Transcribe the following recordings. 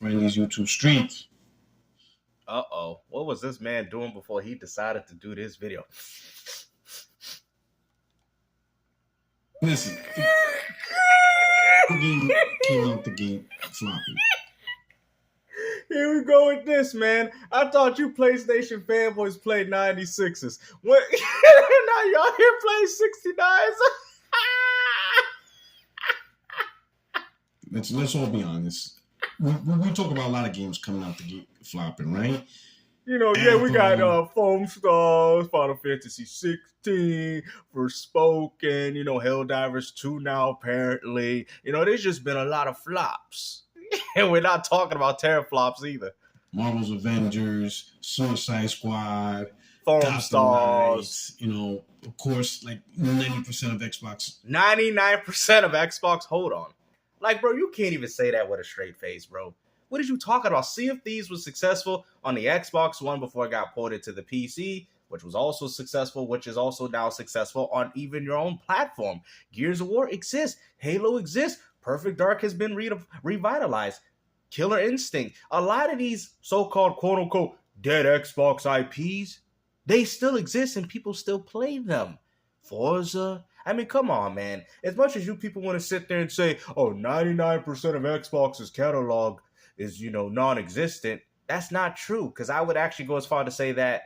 in these YouTube streets. Uh-oh. What was this man doing before he decided to do this video? Listen, game came out the gate floppy. Here we go with this, man. I thought you PlayStation fanboys played 96s. What? Now y'all here playing 69s? Let's all be honest. We talk about a lot of games coming out the gate flopping, right? You know, yeah, we got Foam Stars, Final Fantasy 16, Forspoken, you know, Helldivers 2 now, apparently. You know, there's just been a lot of flops. And we're not talking about teraflops either. Marvel's Avengers, Suicide Squad, Foam Stars. You know, of course, like 90% of Xbox. 99% of Xbox, hold on. Like, bro, you can't even say that with a straight face, bro. What are you talking about? Sea of Thieves was successful on the Xbox One before it got ported to the PC, which was also successful, which is also now successful on even your own platform. Gears of War exists. Halo exists. Perfect Dark has been revitalized. Killer Instinct. A lot of these so-called quote-unquote dead Xbox IPs, they still exist and people still play them. Forza. I mean, come on, man. As much as you people want to sit there and say, oh, 99% of Xbox's catalog is, you know, non-existent, that's not true, because I would actually go as far to say that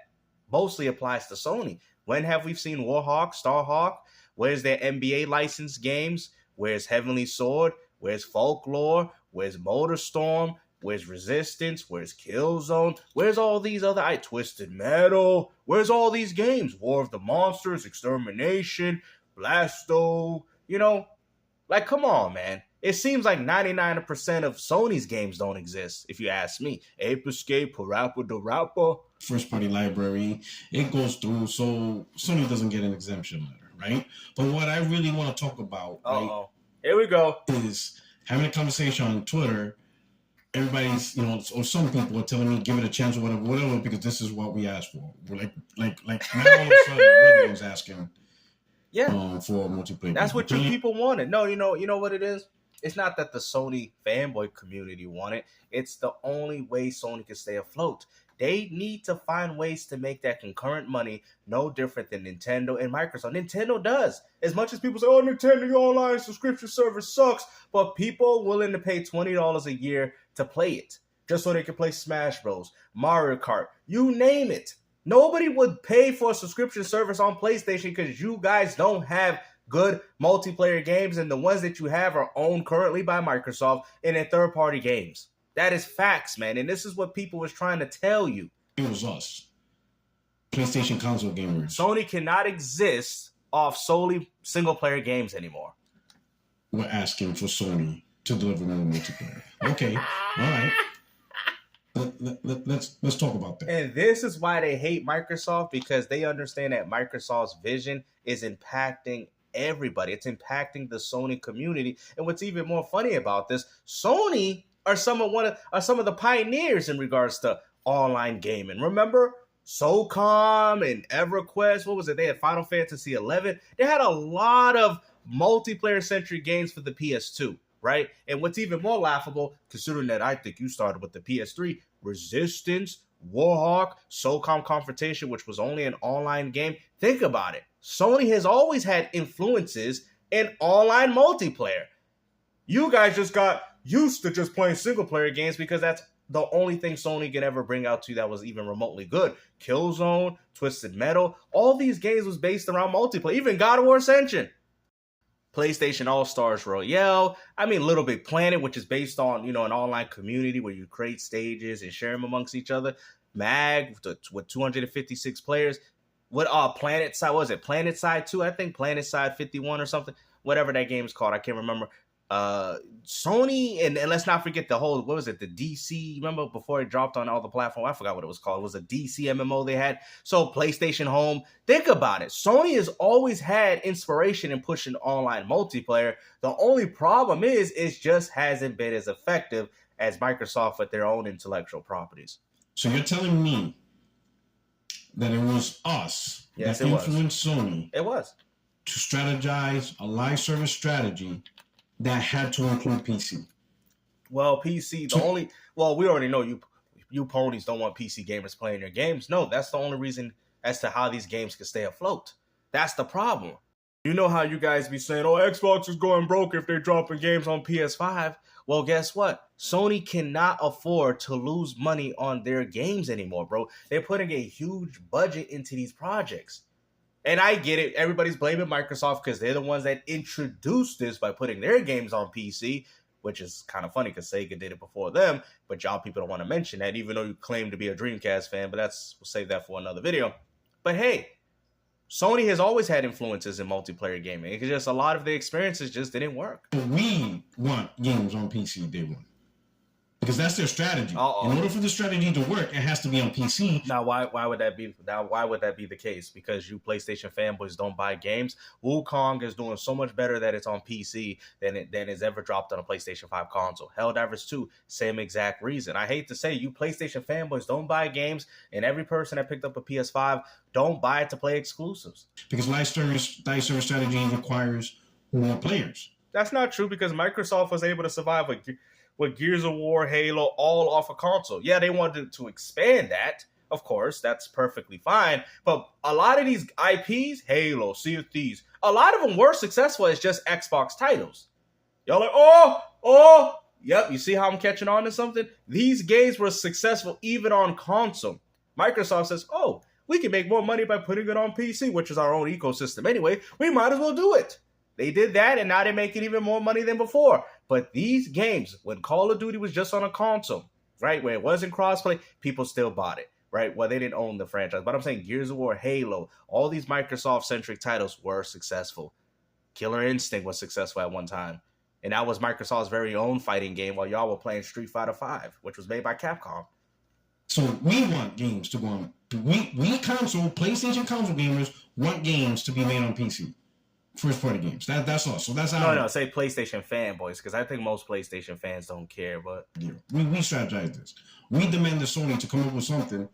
mostly applies to Sony. When have we seen Warhawk, Starhawk? Where's their NBA licensed games? Where's Heavenly Sword? Where's Folklore? Where's Motorstorm? Where's Resistance? Where's Killzone? Where's all these other Twisted Metal? Where's all these games? War of the Monsters, Extermination, Blasto, you know? Like, come on, man. It seems like 99% of Sony's games don't exist, if you ask me. Ape Escape, Parappa the Rapper. First party library, it goes through, so Sony doesn't get an exemption letter, right? But what I really want to talk about, right, here we go, is having a conversation on Twitter. Everybody's, you know, or some people are telling me give it a chance or whatever, because this is what we asked for. We're like now all of a sudden we're the ones asking for multiplayer. That's what you people wanted. No, you know what it is? It's not that the Sony fanboy community want it. It's the only way Sony can stay afloat. They need to find ways to make that concurrent money no different than Nintendo and Microsoft. Nintendo does. As much as people say, oh, Nintendo, your online subscription service sucks, but people are willing to pay $20 a year to play it just so they can play Smash Bros, Mario Kart, you name it. Nobody would pay for a subscription service on PlayStation because you guys don't have good multiplayer games, and the ones that you have are owned currently by Microsoft and they're third-party games. That is facts, man, and this is what people was trying to tell you. It was us. PlayStation console gamers. Sony cannot exist off solely single-player games anymore. We're asking for Sony to deliver more multiplayer. Okay, all right. Let's talk about that. And this is why they hate Microsoft, because they understand that Microsoft's vision is impacting everybody. It's impacting the Sony community. And what's even more funny about this, Sony are some of the pioneers in regards to online gaming. Remember SOCOM and EverQuest? What was it? They had Final Fantasy 11. They had a lot of multiplayer-centric games for the PS2, right? And what's even more laughable, considering that I think you started with the PS3, Resistance, Warhawk, SOCOM Confrontation, which was only an online game. Think about it. Sony has always had influences in online multiplayer. You guys just got used to just playing single-player games because that's the only thing Sony could ever bring out to you that was even remotely good. Killzone, Twisted Metal, all these games was based around multiplayer. Even God of War Ascension. PlayStation All-Stars Royale. I mean, Little Big Planet, which is based on, you know, an online community where you create stages and share them amongst each other. MAG with 256 players. What Planet Side, what was it? Planet Side 2, I think. Planet Side 51 or something. Whatever that game is called, I can't remember. Sony, and let's not forget the whole, what was it, the DC, remember before it dropped on all the platforms? I forgot what it was called. It was a DC MMO they had. So PlayStation Home, think about it. Sony has always had inspiration in pushing online multiplayer. The only problem is it just hasn't been as effective as Microsoft with their own intellectual properties. So you're telling me that it was us that influenced Sony. It was. To strategize a live service strategy that had to include PC. Well, PC, we already know you ponies don't want PC gamers playing your games. No, that's the only reason as to how these games can stay afloat. That's the problem. You know how you guys be saying, oh, Xbox is going broke if they're dropping games on PS5. Well, guess what? Sony cannot afford to lose money on their games anymore, bro. They're putting a huge budget into these projects. And I get it. Everybody's blaming Microsoft because they're the ones that introduced this by putting their games on PC, which is kind of funny because Sega did it before them. But y'all people don't want to mention that, even though you claim to be a Dreamcast fan. But we'll save that for another video. But hey, Sony has always had influences in multiplayer gaming. It's just a lot of the experiences just didn't work. We want games on PC day one. Because that's their strategy. Uh-oh. In order for the strategy to work, it has to be on PC. Now, why would that be? Now, why would that be the case? Because you PlayStation fanboys don't buy games. Wukong is doing so much better that it's on PC than it's ever dropped on a PlayStation 5 console. Helldivers 2, same exact reason. I hate to say, you PlayStation fanboys don't buy games, and every person that picked up a PS5 don't buy it to play exclusives. Because live service strategy requires more players. That's not true because Microsoft was able to survive with Gears of War, Halo, all off a console. Yeah, they wanted to expand that. Of course, that's perfectly fine. But a lot of these IPs, Halo, Sea of Thieves, a lot of them were successful as just Xbox titles. Y'all like, yep, you see how I'm catching on to something? These games were successful even on console. Microsoft says, we can make more money by putting it on PC, which is our own ecosystem anyway. We might as well do it. They did that, and now they're making even more money than before. But these games, when Call of Duty was just on a console, right, where it wasn't crossplay, people still bought it, right? Well, they didn't own the franchise. But I'm saying Gears of War, Halo, all these Microsoft-centric titles were successful. Killer Instinct was successful at one time. And that was Microsoft's very own fighting game while y'all were playing Street Fighter V, which was made by Capcom. So we want games to go on. PlayStation console gamers want games to be made on PC. First party games. That's all. So that's how. No, say PlayStation fanboys, because I think most PlayStation fans don't care. But yeah, we strategize this. We demanded Sony to come up with something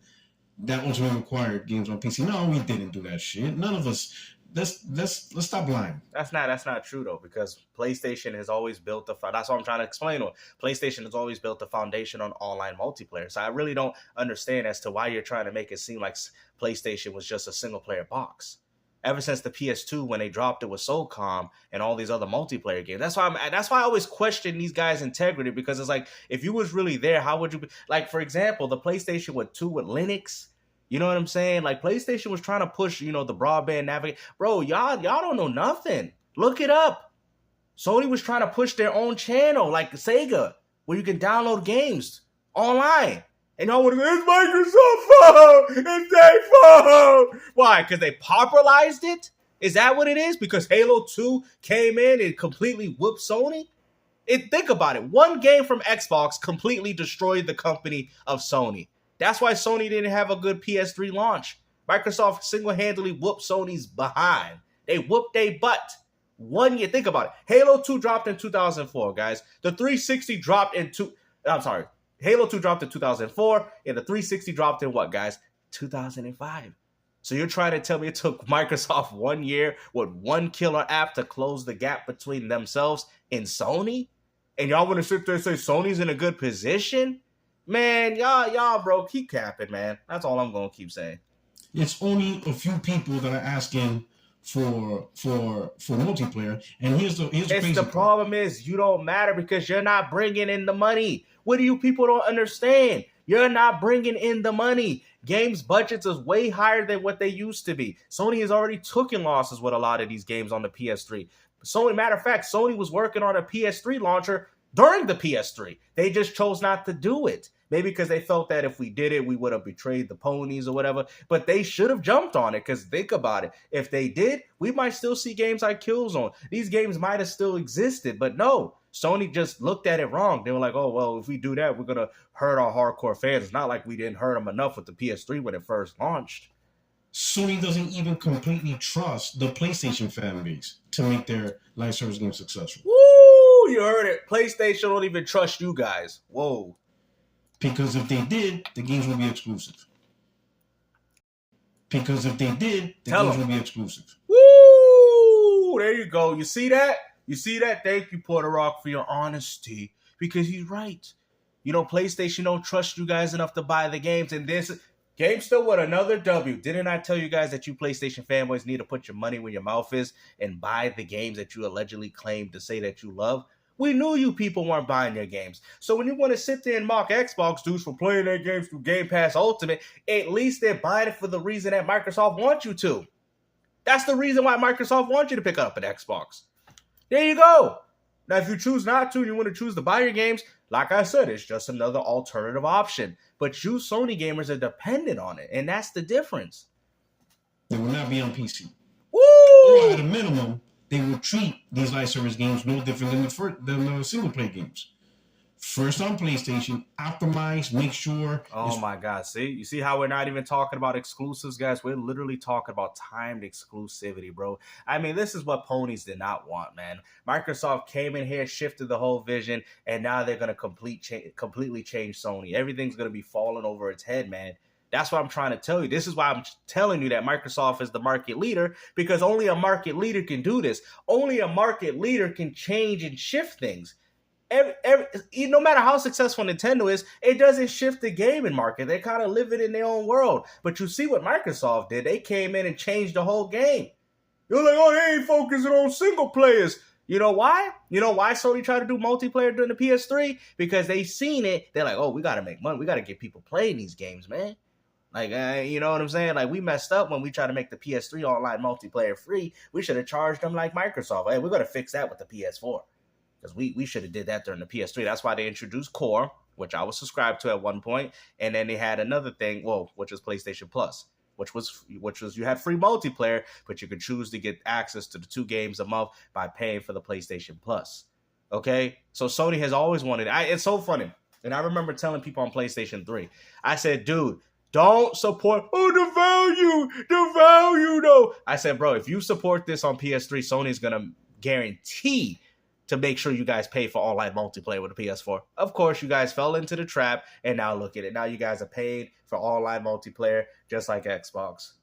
that ultimately required games on PC. No, we didn't do that shit. None of us. Let's stop lying. That's not true though, because PlayStation has always built that's what I'm trying to explain. PlayStation has always built the foundation on online multiplayer. So I really don't understand as to why you're trying to make it seem like PlayStation was just a single player box. Ever since the PS2, when they dropped it with SOCOM and all these other multiplayer games, that's why I always question these guys' integrity, because it's like, if you was really there, how would you be? Like, for example, the PlayStation 2 with Linux. You know what I'm saying? Like, PlayStation was trying to push, the broadband navigation. Bro, y'all don't know nothing. Look it up. Sony was trying to push their own channel, like Sega, where you can download games online. And y'all would have said, it's Microsoft phone! It's their phone! Why? Because they popularized it? Is that what it is? Because Halo 2 came in and completely whooped Sony? Think about it. One game from Xbox completely destroyed the company of Sony. That's why Sony didn't have a good PS3 launch. Microsoft single-handedly whooped Sony's behind. They whooped their butt. 1 year. Think about it. Halo 2 dropped in 2004, guys. The 360 dropped in Halo 2 dropped in 2004, and the 360 dropped in what, guys? 2005. So you're trying to tell me it took Microsoft 1 year with one killer app to close the gap between themselves and Sony? And y'all want to sit there and say Sony's in a good position? Man, y'all, bro, keep capping, man. That's all I'm going to keep saying. It's only a few people that are asking for multiplayer, and here's the crazy the problem is you don't matter because you're not bringing in the money. What do you people don't understand? You're not bringing in the money. Games budgets is way higher than what they used to be. Sony has already taken losses with a lot of these games on the PS3. Matter of fact, Sony was working on a PS3 launcher during the PS3. They just chose not to do it. Maybe because they felt that if we did it, we would have betrayed the ponies or whatever. But they should have jumped on it, because think about it. If they did, we might still see games like Killzone. These games might have still existed. But no, Sony just looked at it wrong. They were like, oh, well, if we do that, we're going to hurt our hardcore fans. It's not like we didn't hurt them enough with the PS3 when it first launched. Sony doesn't even completely trust the PlayStation fan base to make their live service games successful. Woo! You heard it. PlayStation don't even trust you guys. Whoa. Because if they did, the games would be exclusive. Because if they did, the games would be exclusive. Woo! There you go. You see that? You see that? Thank you, Puerto Rock, for your honesty. because he's right. PlayStation don't trust you guys enough to buy the games, and this game still with another W. Didn't I tell you guys that you PlayStation fanboys need to put your money where your mouth is and buy the games that you allegedly claim to say that you love? We knew you people weren't buying their games. So when you want to sit there and mock Xbox dudes for playing their games through Game Pass Ultimate, at least they're buying it for the reason that Microsoft wants you to. That's the reason why Microsoft wants you to pick up an Xbox. There you go. Now, if you choose not to, and you want to choose to buy your games, like I said, it's just another alternative option. But you Sony gamers are dependent on it, and that's the difference. They will not be on PC. Woo! Or at a minimum, they will treat these live service games no different than the single player games. First on PlayStation, optimize, make sure. Oh my God. See? You see how we're not even talking about exclusives, guys? We're literally talking about timed exclusivity, bro. I mean, this is what ponies did not want, man. Microsoft came in here, shifted the whole vision, and now they're going to completely change Sony. Everything's going to be falling over its head, man. That's what I'm trying to tell you. This is why I'm telling you that Microsoft is the market leader, because only a market leader can do this. Only a market leader can change and shift things. No matter how successful Nintendo is, it doesn't shift the gaming market. They kind of live it in their own world. But you see what Microsoft did. They came in and changed the whole game. You're like, oh, they ain't focusing on single players. You know why? You know why Sony tried to do multiplayer during the PS3? Because they seen it. They're like, oh, we got to make money. We got to get people playing these games, man. Like, you know what I'm saying? Like, we messed up when we tried to make the PS3 online multiplayer free. We should have charged them like Microsoft. Hey, we're going to fix that with the PS4. Because we should have did that during the PS3. That's why they introduced Core, which I was subscribed to at one point. And then they had another thing, which was PlayStation Plus, which was you had free multiplayer, but you could choose to get access to the 2 games a month by paying for the PlayStation Plus. Okay? So Sony has always wanted it. It's so funny. And I remember telling people on PlayStation 3, I said, dude, don't support, the value, though. I said, bro, if you support this on PS3, Sony's going to guarantee to make sure you guys pay for online multiplayer with the PS4. Of course, you guys fell into the trap, and now look at it. Now you guys are paid for online multiplayer, just like Xbox.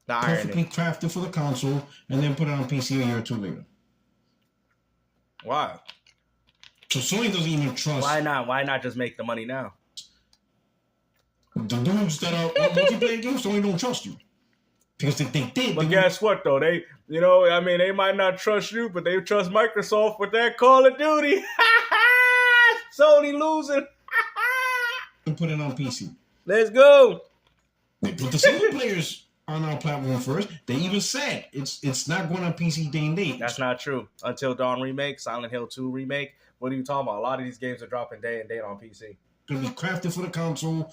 The Perfectly irony. crafted for the console, and then put it on PC a year or 2 later. Why? So Sony doesn't even trust. Why not? Why not just make the money now? The dudes that are on multiplayer games, Sony don't trust you. Because they did. But guess what, though? They might not trust you, but they trust Microsoft with that Call of Duty. Sony losing. And put it on PC. Let's go. They put the single players on our platform first. They even said it's not going on PC day and date. That's not true. Until Dawn remake, Silent Hill 2 remake. What are you talking about? A lot of these games are dropping day and date on PC. It's going to be crafted for the console.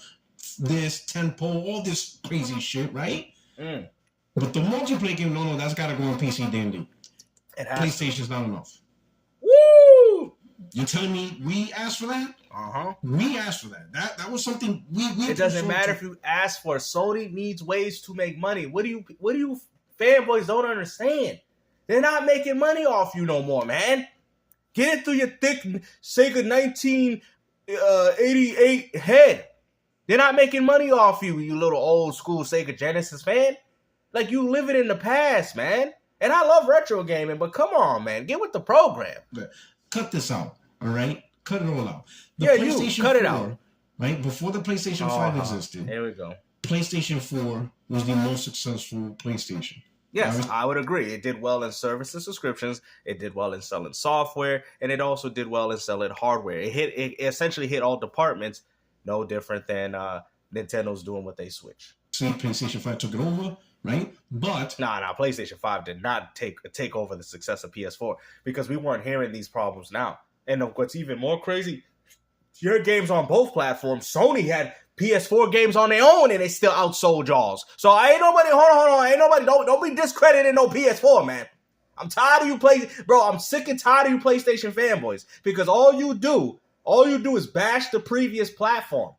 This, tempo, all this crazy shit, right? Mm. But the multiplayer game, no, that's got to go on PC day and date. PlayStation's not enough. Woo! You're telling me we asked for that? Uh-huh. We asked for that. That was something we It doesn't matter if you ask for it. Sony needs ways to make money. What do you fanboys don't understand? They're not making money off you no more, man. Get it through your thick Sega 1988 head. They're not making money off you, you little old school Sega Genesis fan. Like, you living in the past, man. And I love retro gaming, but come on, man. Get with the program. Cut this out, all right? Cut it all out. You cut it out. Right? Before the PlayStation 5 existed. Here we go. PlayStation 4 was the most successful PlayStation. Yes, I would agree. It did well in service and subscriptions. It did well in selling software. And it also did well in selling hardware. It essentially hit all departments. No different than Nintendo's doing with they Switch. See, PlayStation 5 took it over, right? But PlayStation 5 did not take over the success of PS4 because we weren't hearing these problems now. And what's even more crazy, your games on both platforms, Sony had PS4 games on their own and they still outsold y'all's. So ain't nobody, hold on, ain't nobody, don't be discrediting no PS4, man. I'm tired of you I'm sick and tired of you PlayStation fanboys because all you do is bash the previous platform.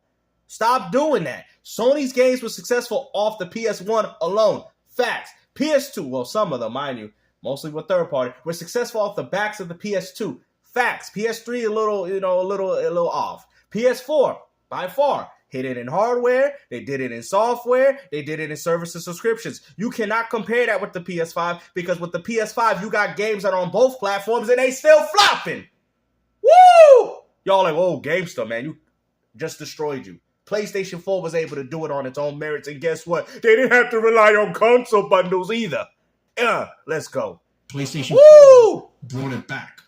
Stop doing that. Sony's games were successful off the PS1 alone. Facts. PS2, well, some of them, mind you, mostly with third party, were successful off the backs of the PS2. Facts. PS3 a little off. PS4, by far, hit it in hardware. They did it in software. They did it in service and subscriptions. You cannot compare that with the PS5 because with the PS5, you got games that are on both platforms and they still flopping. Woo! Y'all like, oh, GameStop, man, you just destroyed you. PlayStation 4 was able to do it on its own merits, and guess what? They didn't have to rely on console bundles either. Let's go. PlayStation Woo! 4 brought it back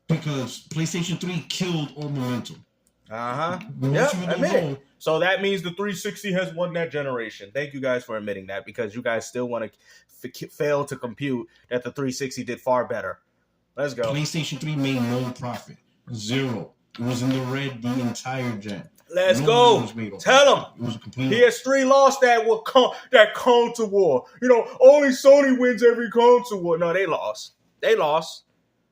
because PlayStation 3 killed all momentum. Yep, admit it. So that means the 360 has won that generation. Thank you guys for admitting that, because you guys still want to fail to compute that the 360 did far better. Let's go. PlayStation 3 made no profit. Zero. It was in the red the entire gen. Let's go. Tell them. It was a complete PS3 lost that console war. You know, only Sony wins every console war. No, they lost. They lost.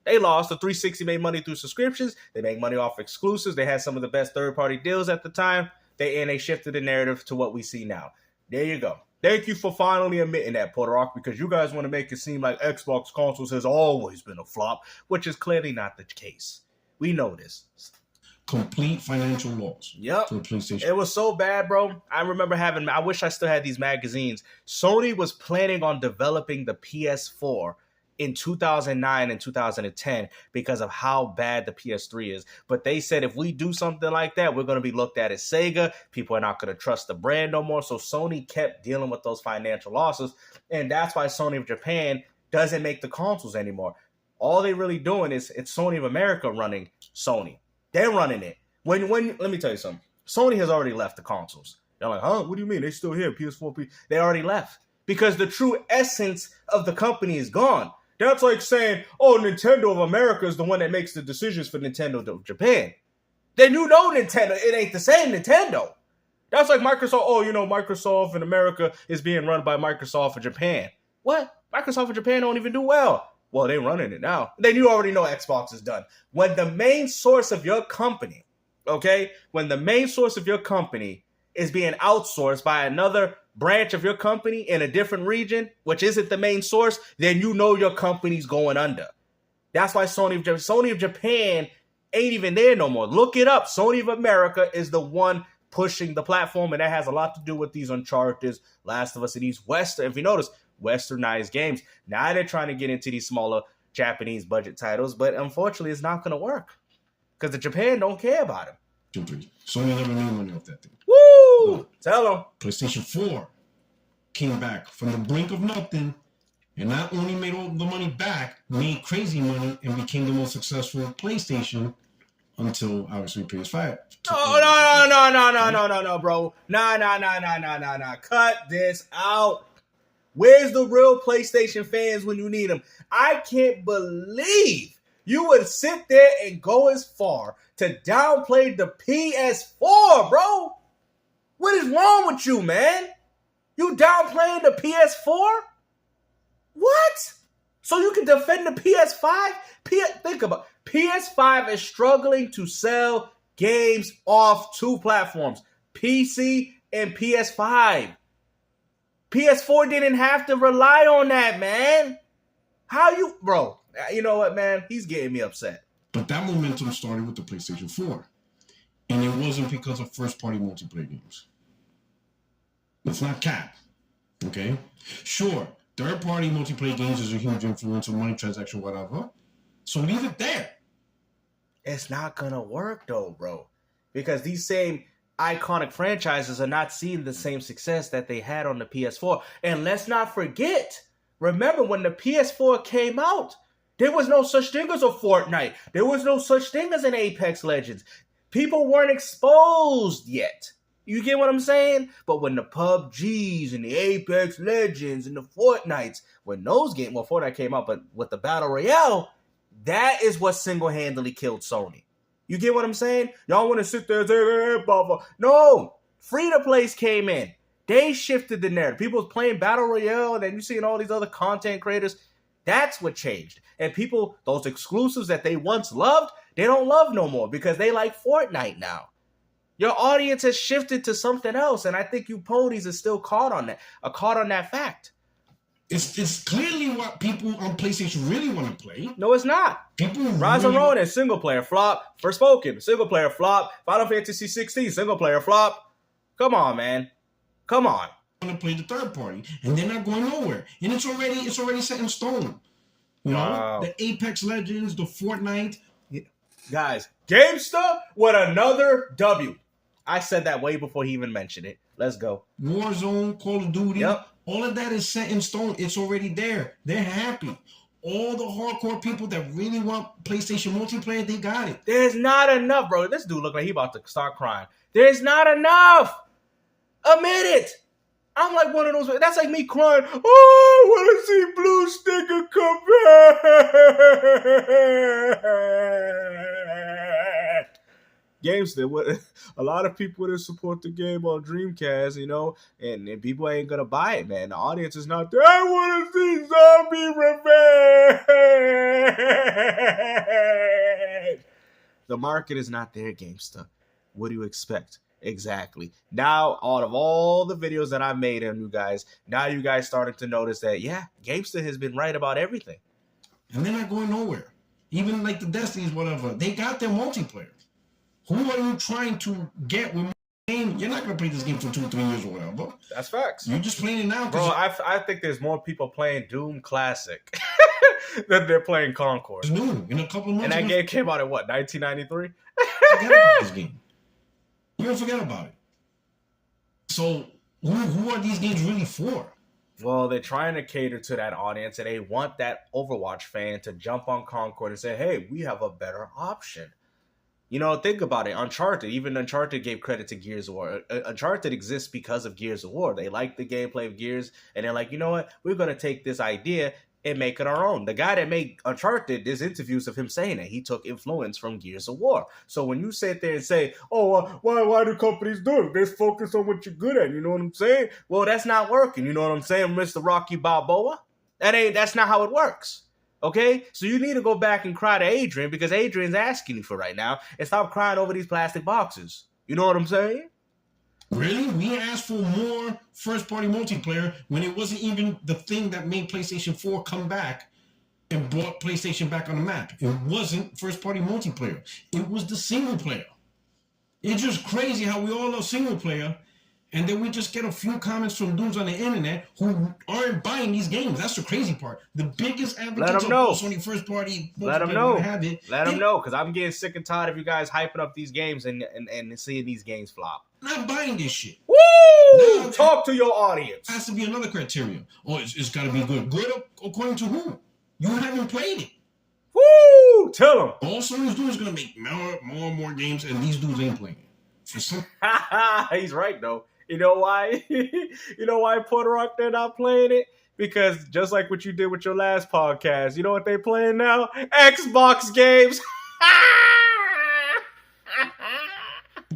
The 360 made money through subscriptions. They make money off exclusives. They had some of the best third-party deals at the time. They shifted the narrative to what we see now. There you go. Thank you for finally admitting that, Puerto Rock, because you guys want to make it seem like Xbox consoles has always been a flop, which is clearly not the case. We know this. Complete financial loss. Yep. For PlayStation. It was so bad, bro. I remember I wish I still had these magazines. Sony was planning on developing the PS4 in 2009 and 2010 because of how bad the PS3 is. But they said if we do something like that, we're going to be looked at as Sega. People are not going to trust the brand no more. So Sony kept dealing with those financial losses. And that's why Sony of Japan doesn't make the consoles anymore. All they really doing is it's Sony of America running Sony. They're running it. When let me tell you something. Sony has already left the consoles. They're like, huh? What do you mean? They're still here. PS4, They already left. Because the true essence of the company is gone. That's like saying, oh, Nintendo of America is the one that makes the decisions for Nintendo of Japan. Then you know Nintendo, it ain't the same Nintendo. That's like Microsoft, Microsoft in America is being run by Microsoft of Japan. What? Microsoft of Japan don't even do well. Well, they're running it now. Then you already know Xbox is done. When the main source of your company, is being outsourced by another branch of your company in a different region, which isn't the main source, then you know your company's going under. That's why Sony of Japan ain't even there no more. Look it up. Sony of America is the one pushing the platform, and that has a lot to do with these Uncharted, Last of Us, and these if you notice, westernized games. Now they're trying to get into these smaller Japanese budget titles, but unfortunately it's not going to work because the Japan don't care about them. Sony never made money off that thing. Woo! Tell them. PlayStation 4 came back from the brink of nothing and not only made all the money back, made crazy money and became the most successful PlayStation until obviously PS5. No, bro. No. Cut this out. Where's the real PlayStation fans when you need them? I can't believe you would sit there and go as far to downplay the PS4, bro. What is wrong with you, man? You downplaying the PS4? What? So you can defend the PS5? Think about it. PS5 is struggling to sell games off two platforms, PC and PS5. PS4 didn't have to rely on that, man. Bro, you know what, man? He's getting me upset. But that momentum started with the PlayStation 4. And it wasn't because of first-party multiplayer games. It's not cap. Okay? Sure, third-party multiplayer games is a huge influence on money transaction, whatever. So leave it there. It's not gonna work, though, bro. Because these same iconic franchises are not seeing the same success that they had on the PS4. And let's not forget, remember when the PS4 came out, there was no such thing as a Fortnite. There was no such thing as an Apex Legends. People weren't exposed yet. You get what I'm saying? But when the PUBGs and the Apex Legends and the Fortnites, when those games, well, Fortnite came out, but with the Battle Royale, that is what single-handedly killed Sony. You get what I'm saying? Y'all want to sit there and say, hey, Baba. No, free-to-play came in. They shifted the narrative. People was playing Battle Royale, and then you seeing all these other content creators. That's what changed. And people, those exclusives that they once loved, they don't love no more because they like Fortnite now. Your audience has shifted to something else, and I think you ponies are still caught on that fact. It's clearly what people on PlayStation really want to play. No, it's not. People Rise of Ronin, single player flop. Forspoken, single player flop. Final Fantasy 16, single player flop. Come on, man. Come on. Want to play the third party, and they're not going nowhere. And it's already set in stone. You know, the Apex Legends, the Fortnite. Guys, GameStop with another W. I said that way before he even mentioned it. Let's go. Warzone, Call of Duty, Yep. all of that is set in stone. It's already there. They're happy. All the hardcore people that really want PlayStation multiplayer, they got it. There's not enough, bro. This dude look like he about to start crying. There's not enough. Admit it. I'm like one of those. That's like me crying. Oh, I want to see Blue Sticker come back. Gamester, what a lot of people that support the game on Dreamcast, you know, and people ain't gonna buy it, man. The audience is not there. I want to see Zombie Revenge. The market is not there, Gamester. What do you expect? Exactly. Now, out of all the videos that I've made on you guys, now you guys starting to notice that, yeah, Gamester has been right about everything. And they're not going nowhere. Even like the Destinies, whatever, they got their multiplayer. Who are you trying to get with game? You're not going to play this game for 2-3 years or whatever. That's facts. You're just playing it now. Bro, I think there's more people playing Doom Classic than they're playing Concord. It's new. In a couple of months. And that game came out in what, 1993? Forget about this game. You're going to forget about it. So, who are these games really for? Well, they're trying to cater to that audience, and they want that Overwatch fan to jump on Concord and say, hey, we have a better option. You know, think about it. Uncharted, even Uncharted gave credit to Gears of War. Uncharted exists because of Gears of War. They like the gameplay of Gears, and they're like, you know what? We're going to take this idea and make it our own. The guy that made Uncharted, there's interviews of him saying that he took influence from Gears of War. So when you sit there and say, oh, why do companies do it? They focus on what you're good at. You know what I'm saying? Well, that's not working. You know what I'm saying, Mr. Rocky Balboa? That's not how it works. Okay? So you need to go back and cry to Adrian because Adrian's asking you for right now and stop crying over these plastic boxes. You know what I'm saying? Really? We asked for more first-party multiplayer when it wasn't even the thing that made PlayStation 4 come back and brought PlayStation back on the map. It wasn't first-party multiplayer. It was the single player. It's just crazy how we all love single player, and then we just get a few comments from dudes on the internet who aren't buying these games. That's the crazy part. The biggest advocates of Sony first-party multiplayer. Let them know. Have it. Let them know, because I'm getting sick and tired of you guys hyping up these games and seeing these games flop. Not buying this shit. Woo! Now, talk to your audience. Has to be another criteria. Oh, it's got to be good. Good according to who? You haven't played it. Woo! Tell them. All Sony's doing is going to make more and more games, and these dudes ain't playing it. For some... He's right, though. You know why? You know why Puerto Rock, they're not playing it? Because just like what you did with your last podcast, you know what they playing now? Xbox games.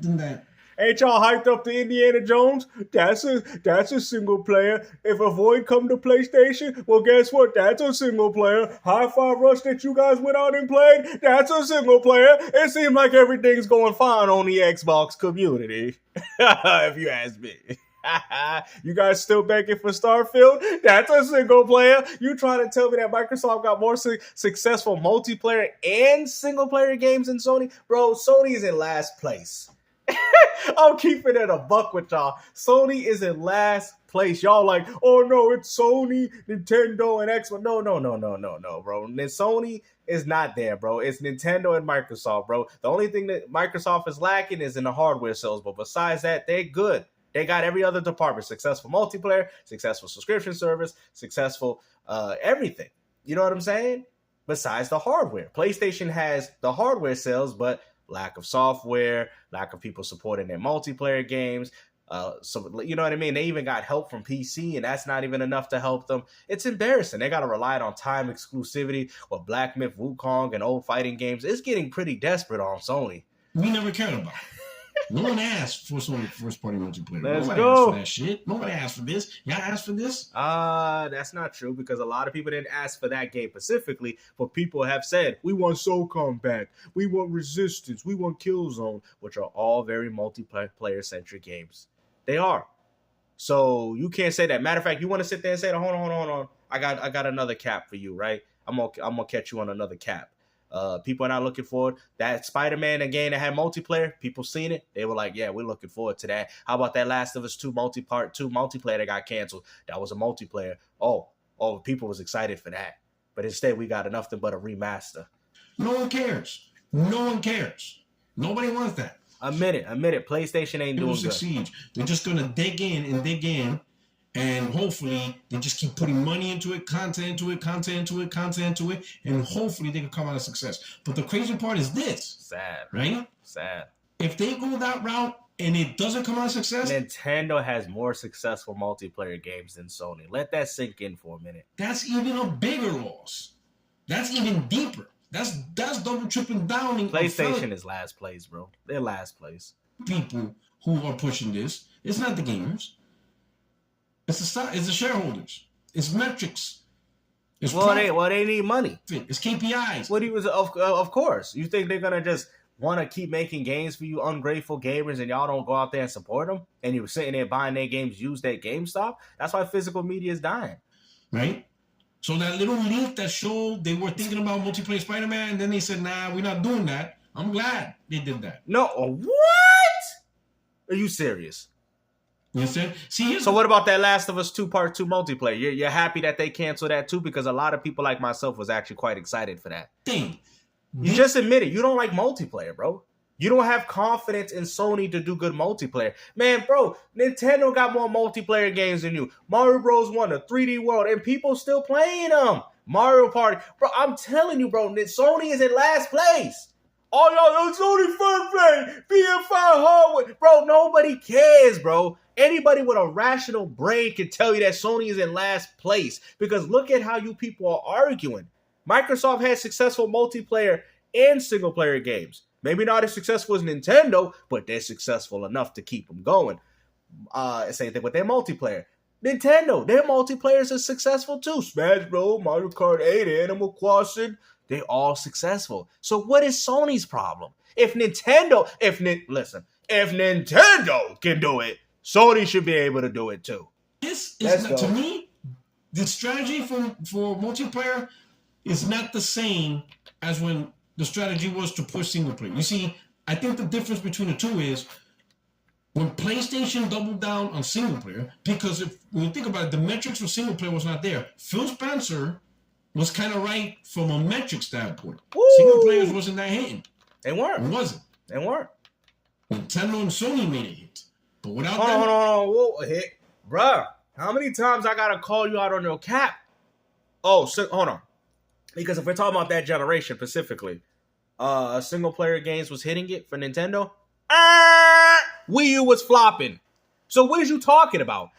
that. Ain't y'all hyped up to Indiana Jones? That's a single player. If a Void come to PlayStation, well, guess what? That's a single player. Hi-Fi Rush that you guys went out and played, that's a single player. It seems like everything's going fine on the Xbox community, if you ask me. You guys still begging for Starfield? That's a single player. You trying to tell me that Microsoft got more successful multiplayer and single player games than Sony? Bro, Sony is in last place. I'm keeping it a buck with y'all. Sony is in last place. Y'all like, oh no, it's Sony, Nintendo, and Xbox. No, bro. Sony is not there, bro. It's Nintendo and Microsoft, bro. The only thing that Microsoft is lacking is in the hardware sales, but besides that, they're good. They got every other department. Successful multiplayer, successful subscription service, successful everything. You know what I'm saying? Besides the hardware. PlayStation has the hardware sales, but lack of software, lack of people supporting their multiplayer games. So you know what I mean? They even got help from PC, and that's not even enough to help them. It's embarrassing. They got to rely on time exclusivity with Black Myth, Wukong, and old fighting games. It's getting pretty desperate on Sony. We never cared about it. No one asked for Sony first-party multiplayer. Let's Nobody go. asked for that shit. Nobody asked for this. Y'all asked for this? That's not true, because a lot of people didn't ask for that game specifically, but people have said, we want SOCOM back, we want Resistance, we want Killzone, which are all very multiplayer-centric games. They are. So you can't say that. Matter of fact, you want to sit there and say, hold on. I got another cap for you, right? I'm gonna catch you on another cap. People are not looking forward. That Spider-Man game that had multiplayer, people seen it. They were like, yeah, we're looking forward to that. How about that Last of Us 2 multiplayer that got canceled? That was a multiplayer. Oh, people was excited for that. But instead, we got nothing but a remaster. No one cares. No one cares. Nobody wants that. Admit it. PlayStation ain't doing good. Succeed. They're just gonna dig in, and hopefully they just keep putting money into it, content into it, and hopefully they can come out a success. But the crazy part is this. Sad. Right? Sad. If they go that route and it doesn't come out a success, Nintendo has more successful multiplayer games than Sony. Let that sink in for a minute. That's even a bigger loss. That's even deeper. That's double tripping down. PlayStation is last place, bro. They're last place. People who are pushing this, it's not the gamers. It's the shareholders. It's metrics. It's they need money. It's KPIs. Of course. You think they're gonna just want to keep making games for you ungrateful gamers and y'all don't go out there and support them? And you're sitting there buying their games used at GameStop? That's why physical media is dying. Right? So that little leak that showed they were thinking about multiplayer Spider-Man, and then they said, nah, we're not doing that. I'm glad they did that. No, what? Are you serious? You understand? See, so what about that Last of Us 2 Part 2 multiplayer? You're happy that they canceled that too? Because a lot of people like myself was actually quite excited for that. You just admit it. You don't like multiplayer, bro. You don't have confidence in Sony to do good multiplayer. Man, bro, Nintendo got more multiplayer games than you. Mario Bros. 1, the 3D World, and people still playing them. Mario Party. Bro, I'm telling you, bro, Sony is in last place. Oh, y'all, it's only first place. PS5 hardware. Bro, nobody cares, bro. Anybody with a rational brain can tell you that Sony is in last place. Because look at how you people are arguing. Microsoft has successful multiplayer and single-player games. Maybe not as successful as Nintendo, but they're successful enough to keep them going. Same thing with their multiplayer. Nintendo, their multiplayers are successful too. Smash Bros, Mario Kart 8, Animal Crossing, they're all successful. So what is Sony's problem? If Nintendo can do it, Sony should be able to do it too. This is to me, the strategy for multiplayer is not the same as when the strategy was to push single player. You see, I think the difference between the two is when PlayStation doubled down on single player, because when you think about it, the metrics for single player was not there. Phil Spencer was kind of right from a metric standpoint. Woo! Single players wasn't that hitting. They weren't. It wasn't. They weren't. Nintendo and Sony made it hit. But without hold on. Whoa, hit. Bruh, how many times I gotta call you out on your cap? Oh, so, hold on. Because if we're talking about that generation specifically, single player games was hitting it for Nintendo. Wii U was flopping. So what is you talking about?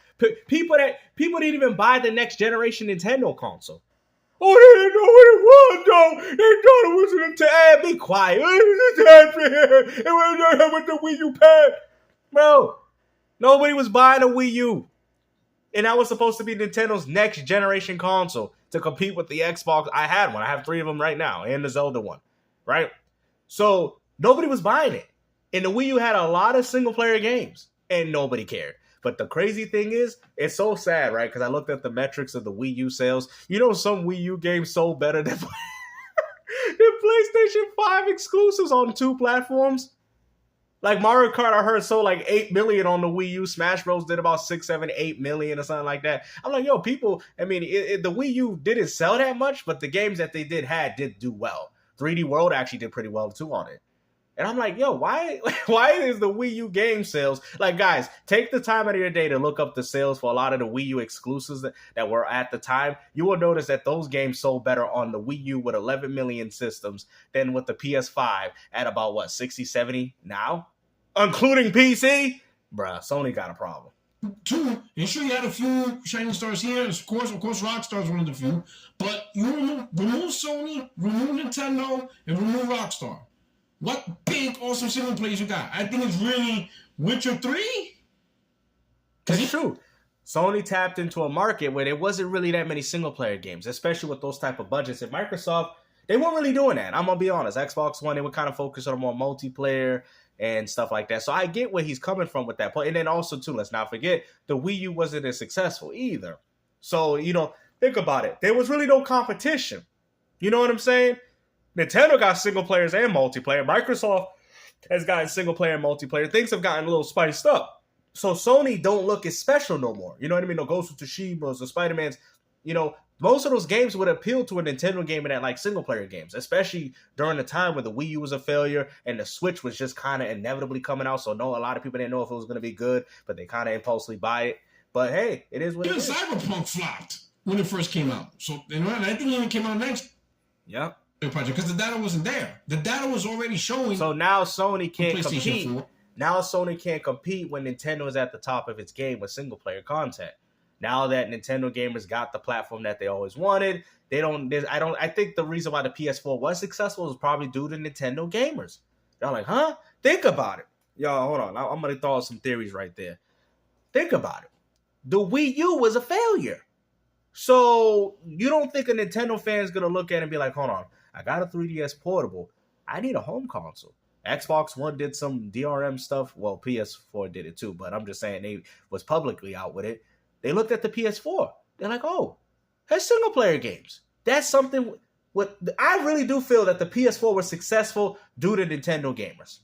People didn't even buy the next generation Nintendo console. Oh, they didn't know what it was, though. They thought it was a tab. Be quiet. It was with the Wii U pad. Bro, nobody was buying a Wii U. And that was supposed to be Nintendo's next generation console to compete with the Xbox. I had one. I have 3 of them right now, and the Zelda one, right? So nobody was buying it. And the Wii U had a lot of single-player games, and nobody cared. But the crazy thing is, it's so sad, right? Because I looked at the metrics of the Wii U sales. You know, some Wii U games sold better than PlayStation 5 exclusives on 2 platforms. Like Mario Kart, I heard sold like 8 million on the Wii U. Smash Bros. Did about 6, 7, 8 million or something like that. I'm like, yo, people, I mean, the Wii U didn't sell that much, but the games that they did do well. 3D World actually did pretty well too on it. And I'm like, yo, why is the Wii U game sales? Like, guys, take the time out of your day to look up the sales for a lot of the Wii U exclusives that were at the time. You will notice that those games sold better on the Wii U with 11 million systems than with the PS5 at about, 60, 70 now? Including PC? Bruh, Sony got a problem. 2, and sure you had a few shining stars here. Of course, Rockstar's one of the few. But you remove Sony, remove Nintendo, and remove Rockstar. What big, awesome single players you got? I think it's really Witcher 3. It's true. Sony tapped into a market where there wasn't really that many single player games, especially with those type of budgets. And Microsoft, they weren't really doing that. I'm going to be honest. Xbox One, they were kind of focused on more multiplayer and stuff like that. So I get where he's coming from with that point. And then also, too, let's not forget, the Wii U wasn't as successful either. So, think about it. There was really no competition. You know what I'm saying? Nintendo got single players and multiplayer. Microsoft has gotten single player and multiplayer. Things have gotten a little spiced up. So Sony don't look as special no more. You know what I mean? No Ghost of Tsushima, the Spider-Mans. most of those games would appeal to a Nintendo gamer that like single player games, especially during the time when the Wii U was a failure and the Switch was just kind of inevitably coming out. So no, a lot of people didn't know if it was going to be good, but they kind of impulsively buy it. But hey, it is what it is. Cyberpunk flopped when it first came out. So and I think it even came out next. Yeah. Project because the data wasn't there. The data was already showing. So now Sony can't PlayStation compete. 4. Now Sony can't compete when Nintendo is at the top of its game with single player content. Now that Nintendo gamers got the platform that they always wanted, I think the reason why the PS4 was successful is probably due to Nintendo gamers. They're like, huh? Think about it. Y'all, hold on. I'm going to throw out some theories right there. Think about it. The Wii U was a failure. So you don't think a Nintendo fan is going to look at it and be like, hold on, I got a 3DS portable. I need a home console. Xbox One did some DRM stuff. Well, PS4 did it too, but I'm just saying they was publicly out with it. They looked at the PS4. They're like, oh, that's single player games. That's something. I really do feel that the PS4 was successful due to Nintendo gamers.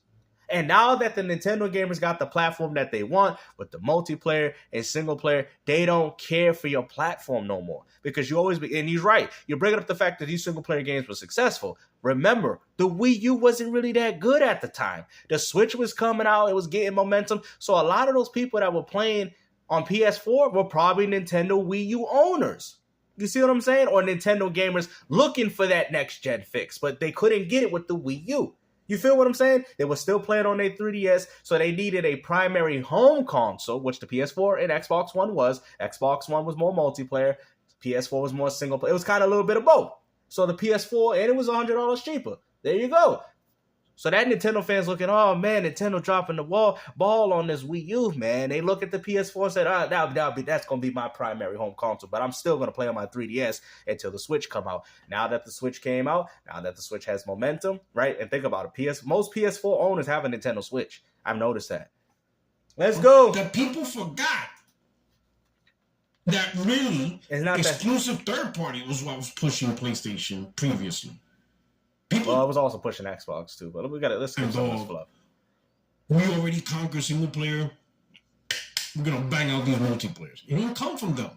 And now that the Nintendo gamers got the platform that they want with the multiplayer and single player, they don't care for your platform no more. Because you always be, and he's right. You're bringing up the fact that these single player games were successful. Remember, the Wii U wasn't really that good at the time. The Switch was coming out. It was getting momentum. So a lot of those people that were playing on PS4 were probably Nintendo Wii U owners. You see what I'm saying? Or Nintendo gamers looking for that next gen fix, but they couldn't get it with the Wii U. You feel what I'm saying? They were still playing on their 3DS, so they needed a primary home console, which the PS4 and Xbox One was. Xbox One was more multiplayer. PS4 was more single player. It was kind of a little bit of both. So the PS4, and it was $100 cheaper. There you go. So that Nintendo fans looking, oh man, Nintendo dropping the ball on this Wii U, man. They look at the PS4 and said, that's going to be my primary home console, but I'm still going to play on my 3DS until the Switch come out. Now that the Switch came out, now that the Switch has momentum, right? And think about it, most PS4 owners have a Nintendo Switch. I've noticed that. Let's go. The people forgot that really exclusive third party was what was pushing PlayStation previously. Well, I was also pushing Xbox too, but let's get some of this fluff. We already conquered single player. We're gonna bang out these multiplayers. It didn't come from them.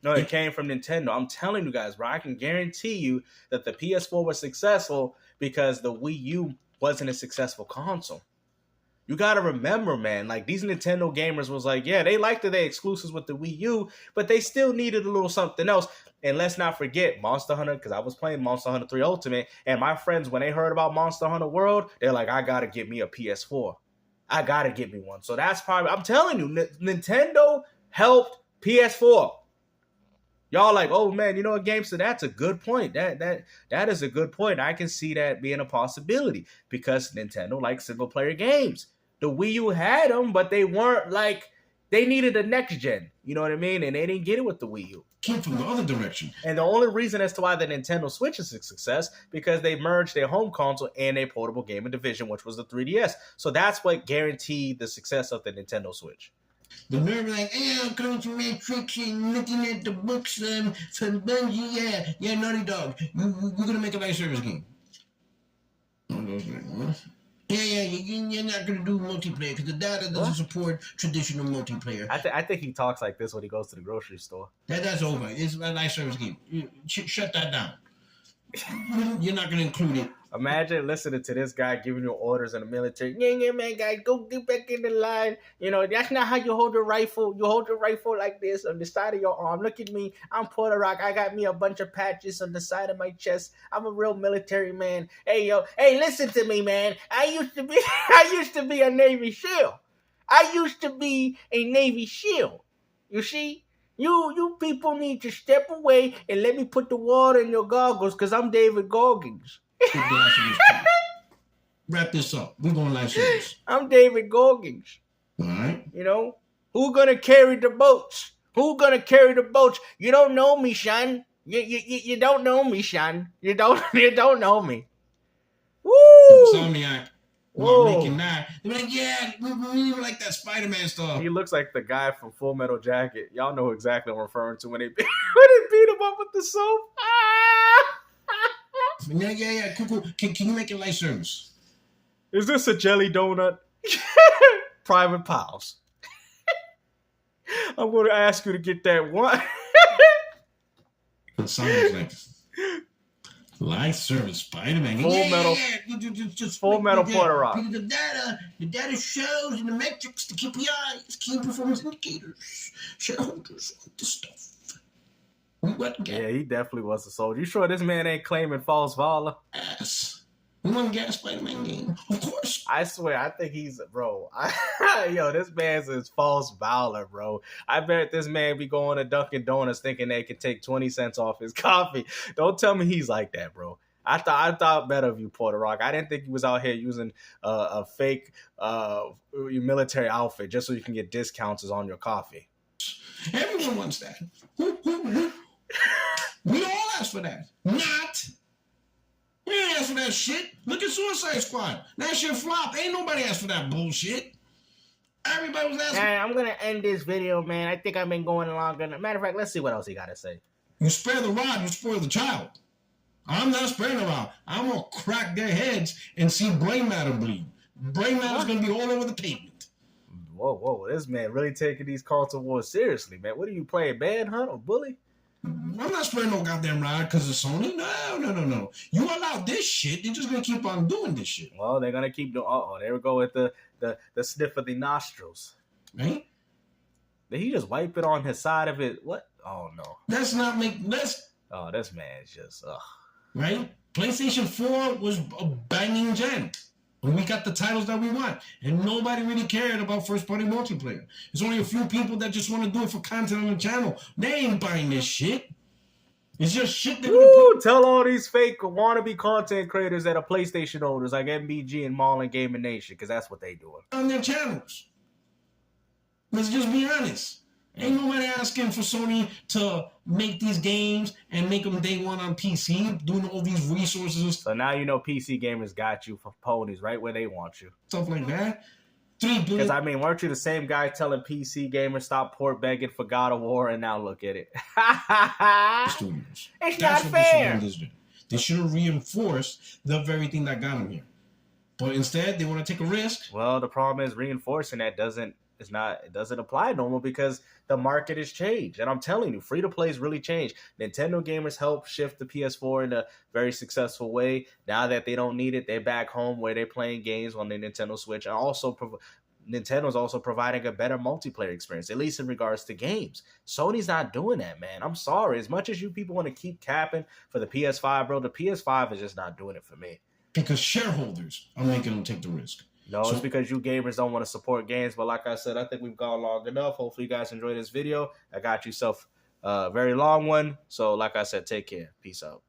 No, it came from Nintendo. I'm telling you guys, bro. I can guarantee you that the PS4 was successful because the Wii U wasn't a successful console. You gotta remember, man, like these Nintendo gamers was like, yeah, they liked their exclusives with the Wii U, but they still needed a little something else. And let's not forget Monster Hunter, because I was playing Monster Hunter 3 Ultimate, and my friends, when they heard about Monster Hunter World, they're like, I gotta get me a PS4. I gotta get me one. So that's probably, I'm telling you, Nintendo helped PS4. Y'all like, oh man, you know what, GameStop, that's a good point. That is a good point. I can see that being a possibility because Nintendo likes single player games. The Wii U had them, but they weren't like, they needed a next gen. You know what I mean? And they didn't get it with the Wii U. Came from the other direction. And the only reason as to why the Nintendo Switch is a success, because they merged their home console and a portable gaming division, which was the 3DS. So that's what guaranteed the success of the Nintendo Switch. The nerve like, hey, I'm coming from Matrix and looking at the books from Bungie. Yeah, Naughty Dog. We're going to make a live service game. Yeah, you're not going to do multiplayer because the data doesn't support traditional multiplayer. I think he talks like this when he goes to the grocery store. That's over. It's a live service game. Shut that down. You're not going to include it. Imagine listening to this guy giving you orders in the military. Yeah, man, guys, go get back in the line. You know, that's not how you hold a rifle. You hold your rifle like this on the side of your arm. Look at me. I'm Puerto Rock. I got me a bunch of patches on the side of my chest. I'm a real military man. Hey, listen to me, man. I used to be a Navy SEAL. I used to be a Navy SEAL. You see? You people need to step away and let me put the water in your goggles because I'm David Goggins. Wrap this up. We're going live service. I'm David Goggins. All right. You know, who gonna carry the boats? Who gonna carry the boats? You don't know me, son. You don't know me, son. You don't know me. Woo! Insomniac. Whoa. Making that. They're like, yeah, we really like that Spider-Man stuff. He looks like the guy from Full Metal Jacket. Y'all know exactly what I'm referring to when they beat him up with the soap. Yeah. Cool. Can you make it live service? Is this a jelly donut? Private Pals. I'm going to ask you to get that one. And Sony's like, live service Spider-Man. Full Metal. Just Full Metal Puerto Rock. The data shows and the metrics, the KPIs, key performance indicators, shareholders, all this stuff. Yeah, he definitely was a soldier. You sure this man ain't claiming false valor? Ass. We want to get a Spider-Man game. Of course. I swear, I think he's, bro. Yo, this man's his false valor, bro. I bet this man be going to Dunkin' Donuts thinking they can take 20 cents off his coffee. Don't tell me he's like that, bro. I thought better of you, Puerto Rock. I didn't think he was out here using a fake military outfit just so you can get discounts on your coffee. Everyone wants that. We all ask for that. Not. We ain't ask for that shit. Look at Suicide Squad. That shit flopped. Ain't nobody asked for that bullshit. Everybody was asking. Man, I'm going to end this video, man. I think I've been going longer. Matter of fact, let's see what else he got to say. You spare the rod, you spoil the child. I'm not sparing the rod. I'm going to crack their heads and see brain matter bleed. Brain matter's going to be all over the pavement. Whoa. This man really taking these culture wars seriously, man. What are you playing, manhunt or bully? I'm not sparing no goddamn ride because of Sony. No. You allow this shit, they're just going to keep on doing this shit. Well, they're going to keep doing... there we go with the sniff of the nostrils. Right? Did he just wipe it on his side of it? What? Oh, no. Let's not make... Oh, this man's just... Right? PlayStation 4 was a banging gen. And we got the titles that we want. And nobody really cared about first-party multiplayer. There's only a few people that just want to do it for content on the channel. They ain't buying this shit. It's just shit that... Tell all these fake wannabe content creators that are PlayStation owners like MBG and Maul and Gaming Nation, because that's what they doing. On their channels. Let's just be honest. Ain't nobody asking for Sony to make these games and make them day one on PC, doing all these resources. So now you know PC gamers got you for ponies right where they want you. Stuff like that. 3 billion. Because, I mean, weren't you the same guy telling PC gamers stop port begging for God of War, and now look at it. It's not fair. They should have reinforced the very thing that got them here. But instead, they want to take a risk. Well, the problem is reinforcing that doesn't apply no more because the market has changed. And I'm telling you, free-to-play has really changed. Nintendo gamers helped shift the PS4 in a very successful way. Now that they don't need it, they're back home where they're playing games on the Nintendo Switch. And also, Nintendo's also providing a better multiplayer experience, at least in regards to games. Sony's not doing that, man. I'm sorry. As much as you people want to keep capping for the PS5, bro, the PS5 is just not doing it for me. Because shareholders are making them take the risk. No, it's because you gamers don't want to support games. But like I said, I think we've gone long enough. Hopefully you guys enjoyed this video. I got yourself a very long one. So like I said, take care. Peace out.